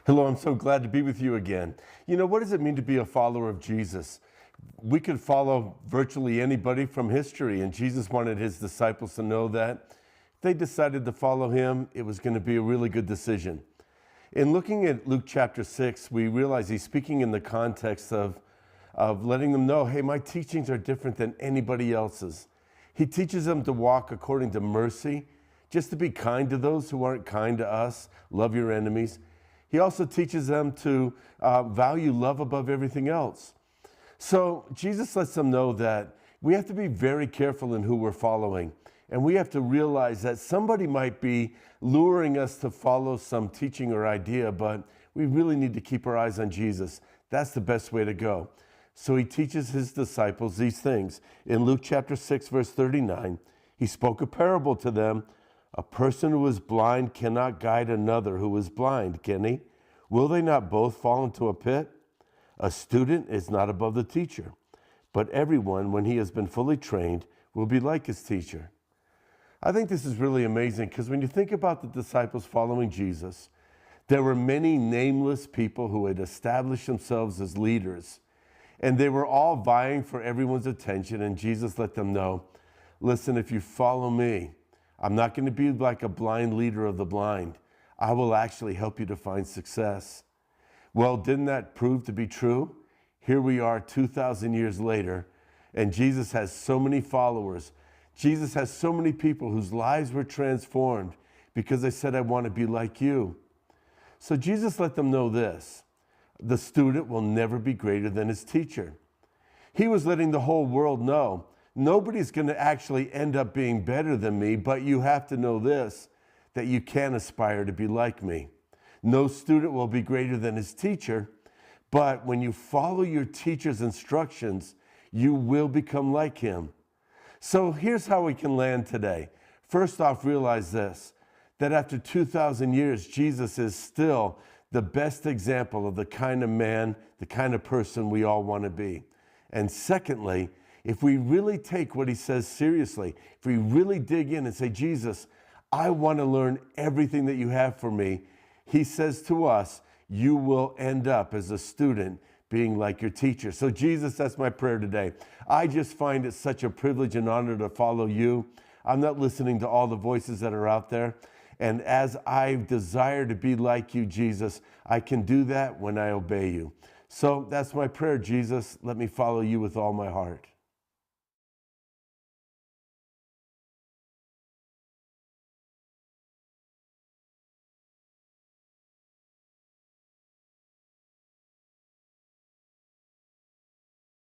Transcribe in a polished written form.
Hello, I'm so glad to be with you again. You know, what does it mean to be a follower of Jesus? We could follow virtually anybody from history, and Jesus wanted his disciples to know that if they decided to follow him, it was going to be a really good decision. In looking at Luke chapter 6, we realize he's speaking in the context of letting them know, hey, my teachings are different than anybody else's. He teaches them to walk according to mercy, just to be kind to those who aren't kind to us, love your enemies. He also teaches them to value love above everything else. So Jesus lets them know that we have to be very careful in who we're following. And we have to realize that somebody might be luring us to follow some teaching or idea, but we really need to keep our eyes on Jesus. That's the best way to go. So he teaches his disciples these things. In Luke chapter 6, verse 39, he spoke a parable to them. A person who is blind cannot guide another who is blind, can he? Will they not both fall into a pit? A student is not above the teacher, but everyone, when he has been fully trained, will be like his teacher. I think this is really amazing because when you think about the disciples following Jesus, there were many nameless people who had established themselves as leaders, and they were all vying for everyone's attention, and Jesus let them know, listen, if you follow me, I'm not going to be like a blind leader of the blind. I will actually help you to find success. Well, didn't that prove to be true? Here we are 2,000 years later, and Jesus has so many followers. Jesus has so many people whose lives were transformed because they said, I want to be like you. So Jesus let them know this. The student will never be greater than his teacher. He was letting the whole world know, nobody's going to actually end up being better than me, but you have to know this, that you can aspire to be like me. No student will be greater than his teacher, but when you follow your teacher's instructions, you will become like him. So here's how we can land today. First off, realize this, that after 2,000 years, Jesus is still the best example of the kind of man, the kind of person we all want to be. And secondly, if we really take what he says seriously, if we really dig in and say, Jesus, I want to learn everything that you have for me, he says to us, you will end up as a student being like your teacher. So Jesus, that's my prayer today. I just find it such a privilege and honor to follow you. I'm not listening to all the voices that are out there. And as I desire to be like you, Jesus, I can do that when I obey you. So that's my prayer, Jesus. Let me follow you with all my heart.